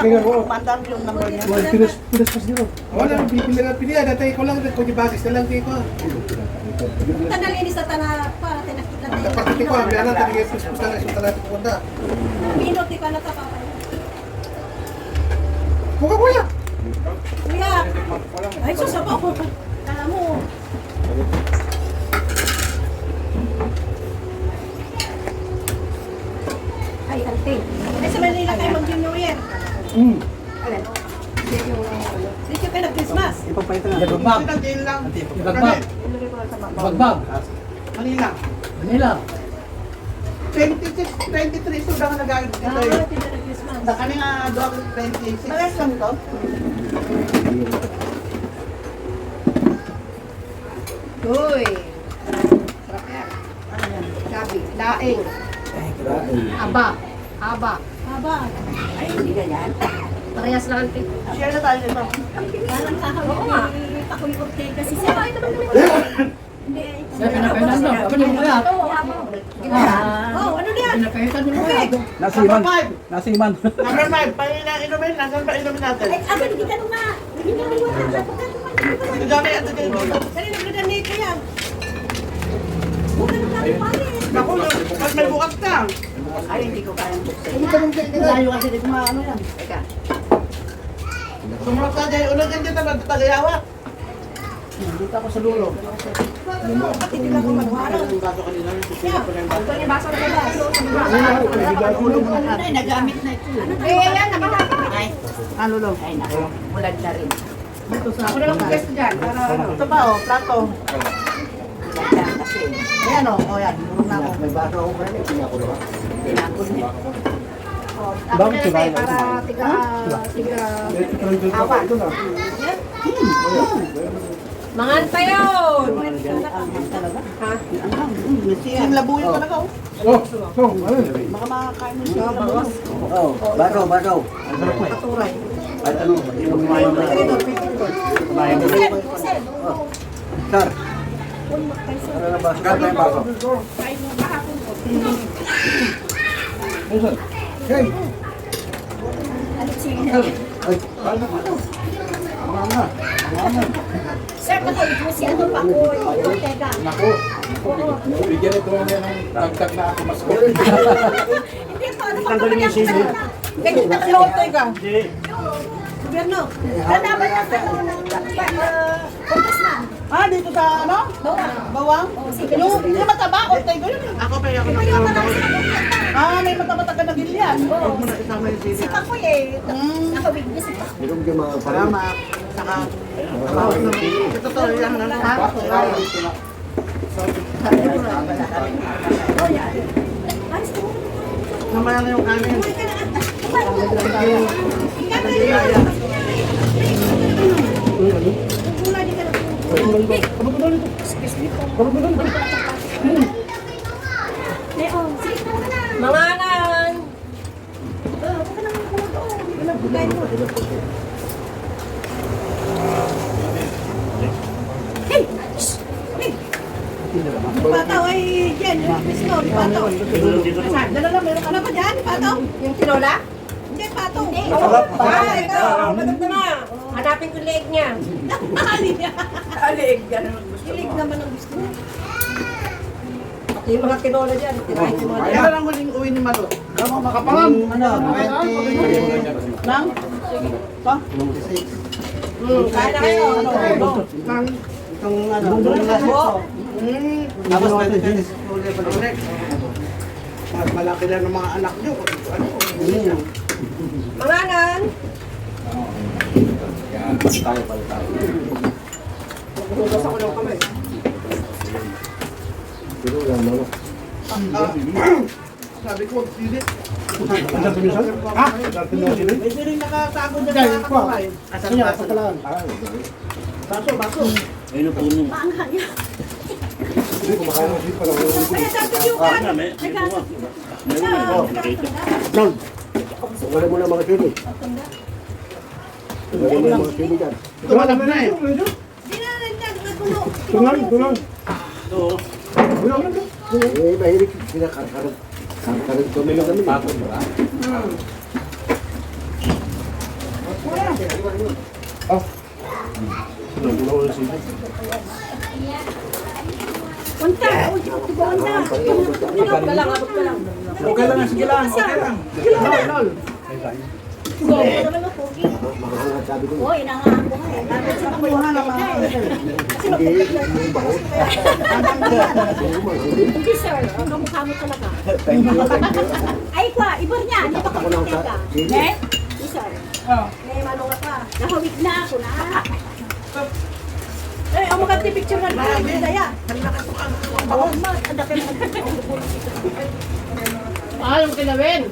Tingnan mo. Mandar yung number niya. Wala, pinas pa siguro. Wala, pipili na pili. Dati ko lang, kung basis na lang kayo ko. Tanalinis na tana para tinakita tayo. Dapat ko, kaya lang, talaga yung puspus na nasunta natin pumunta. Pinoti ka na tapapa. Buka kuya! Kuya! Ay, susabaw ko. Kala mo. Ay, ante. Ay, sa Manila kayo mag-New Year. Alin? Dito kayo nag-Christmas. Ipagpahita na. Bagbag. Bagbag. Bagbag. Manila. Manila. 26, 23 so daw nag-aaral dito. Ah, dito nag-Christmas. Sa kami nga doon 26. Malas lang to. Uy. Sarap yan. Ano yan? Gabi. Daing. Aba. Aba. Aba. Ay, hindi ganyan. Parehas lang ante. Share na tayo nito. Parang kakawin ni Takoy-Orte kasi siya. Ay, naman naman. Hindi. Siya pinapaitan mo. Kapag mo kaya. Oh, ano na yan? Pinapaitan mo kaya. Nasiman. Nasiman. Number 5, paano na inumin? Nasaan ba inumin natin? Ay, agad, hindi ka nung nga. Hindi ka nung nga. Ito dami at ito dito. Dali, nagdadanay ka yan. Huwag ka nung dami pare. Ako, pag may bukas ka. Ay, hindi ko kaya buksan. Hindi ka nung layo kasi di ko maano yan. Teka. Sumunod ka dyan, ulo dyan dito, tagayawa. Dito ako sa dulo. Ba't hindi ka kumagwara? Yung baso kanina, Yeah. Ito yung baso na ba? Ay, nagamit na ito. Eh, yan, nakakapit. Ay, ano lo? Ay, naku. Mulad na rin. Dito sa Ako na lang guest dyan. Para ano? Ito pa oh, plato. Yan kasi. Ayan oh, oh yan, murong na ako. May baso ako kaya, hindi ako naman. Tinapon niya. Oh, ako Bakit na si lang Bayo? para awan. Mangan pa yun! Ha? Yung labuyo talaga oh. Baka makakain mo siya. Bawas. Oh, baso, baso. Paturay. Ay, tanong, hindi mo kumain na. Kumain na. Sir, ano na baso? Kaya yung baso. Hey! Ay, paano ko? Mama, mama. Sir, naku, si ano pa ko? Teka. Naku! Bigyan ito niya ng dagdag na ako mas Hindi pa, ano pa naman yan? Kaya nakaloto ka. Gobyerno, lalaban na sa congressman. Ah, dito sa ano? Bawang? Yung mataba, o tayo yun. Ako pa yung Ayaw na lang sa congressman. Ah, may mataba ka na gilyan. Huwag mo na isama yung sili. Si Pakoy eh. Nakawignis si Pakoy. Hindi ko bigyan mga Salamat. Saka, ito to, yan na lang. Oh, yan. Ayos ko. Mamaya na yung kanin. Uy, ka na ata. Ikaw na yun. Gula di ka na. Eh, oh, sige, tama ka na. Manganan. Huwag ka nang kumuto. Gulay mo. Hey! Shh! Hey! Pataw ay dyan, yung mismo, pataw. Dala lang, meron ka na ba dyan, pataw? Yung tinola? Hindi, pataw. Hindi. Ah, ito. Maganda na. Hanapin ko leg niya. Alig, gano'n. Ilig naman ang gusto mo. Yung mga tinola dyan. Tirahin ko mga Kaya lang huling uwi ni Malo. Alam mo, makapangan! Ano? 20! Nang? Pa? Kaya na kayo. Nang? Itong ano? Tapos pwede din. Mas malaki lang ng mga anak nyo. Ano? Manganan. Tayo pala tayo. Hugas ako ng kamay. Pero wala mo. Sabi ko, sili. Ang tumisan? Ha? Ang tumisan? May siling nakatago dyan Dahil, sa ko. kakamay. Asan niya? Asan pala? Baso, baso. Ayun ang puno. Maanghang yan. Hindi, kumakain ng sweet pala. Kaya sabi yung kan. Lord! Wala mo na mga sili. Wala mo na mga sili dyan. Tumalab na eh. Di na rin yan, nagulo. Tungan, tungan. Ito. Wala mo na. Eh, mahilig. Kinakarkarag. Karkarag kami lang kami. Pagod ba? Oh. Punta, punta. Abot ka lang, abot ka lang. Okay lang, sige lang. Okay lang. Lol. Hoy, nangahan ko nga eh. Bakit sa kamuha na mga kasi hindi sir, ang kamukha mo talaga. Ay kwa, ibor niya, hindi pa kapatid ka. Eh? Hindi sir. May malunga ka. Nahawig na ako na. Eh, ang maganda-picture na naman. Daya. Ako, ang dapit mo. Alam kilawin.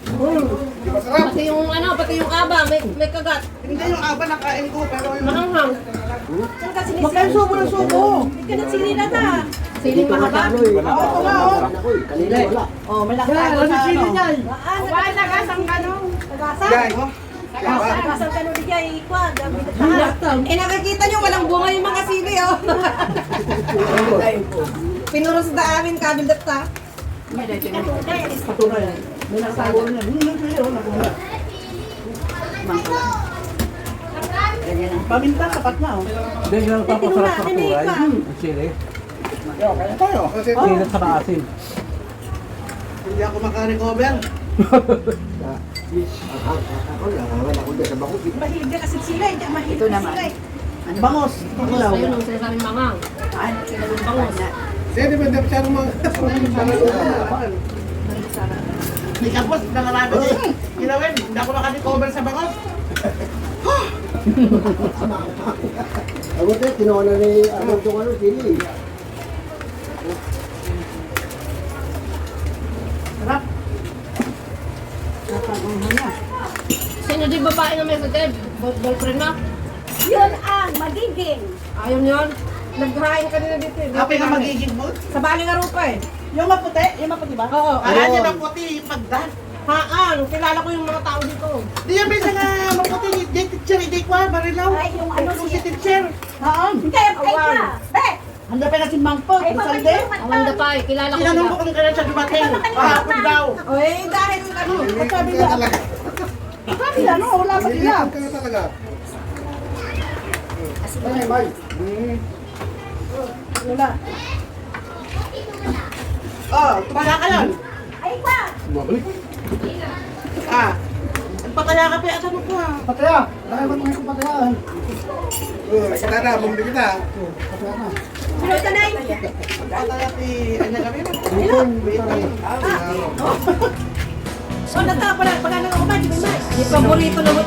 Di ba sarap? Pati yung ano, pati yung aba, may kagat. Hindi yung aba nakain ko, pero yung Mahanghang. Saan ka sinisira? magkain subo ng subo. Hindi ka nagsinira na. Siling mahaba. Oo nga, oh. Kanila wala. Oh, malaki ako sa ano. Wala, nagasang ka nung. Nagasang? Guys, Nagasang ka nung di kaya ikwa. Eh nakikita nyo, walang bunga yung mga sili, oh. Pinuro sa daamin, kabilat ta. Patunay. May nasawa na. Paminta, sapat na, oh. Hindi, yung papasarap sa kulay. Ang sili. Kaya tayo. kasi Sili sa maasim. Hindi ako makarecover. Mahilig ka kasi sila, hindi ka mahilig sila. Bangos. Panglaw. Ayun ang sinasabing mangang. Sinasabing bangus. Sige, di ba dapat siya mga Hindi ka boss, nangarami din. Kilawin, hindi ako nakarecover sa bangos. Ako tayo, kinuha na ni ano, sili. Sarap. Sino di babae na may sakit? Boyfriend mo? Yun ang magiging. Ayaw niyon. Naghain ka nila dito. Happy ka magiging mood. Sa bali nga rupa eh. Yung maputi ba? Oo. Ayan yung maputi, pagdan. Haan, kilala ko yung mga tao dito. Di yan bisa nga maputi, di teacher, hindi kwa, marilaw. Ay, yung ano Yung si... si teacher. Haan. Hindi, ay ka. Be! Handa pa na si Mangpog, Ay, Salde. papayungan Awanda pa eh, kilala ko Tinanong sila. ko kung kailan siya dumating. Kahapon daw. Oy, dahil ano, Sabi kaya niya, talaga. sabi niya, no, wala pa sila. Iingat ka na talaga. Wala. Oh, tumala ka yun. Ay ka! Ah. Pataya ka pa, ano ko ah. Pataya! Dahil ba mga patayaan? Kita na, bumili kita. Pataya na. Pinuta na yun. Pataya si, ano kami na? So, nata, pala nang kumain, di ba? yung paborito naman.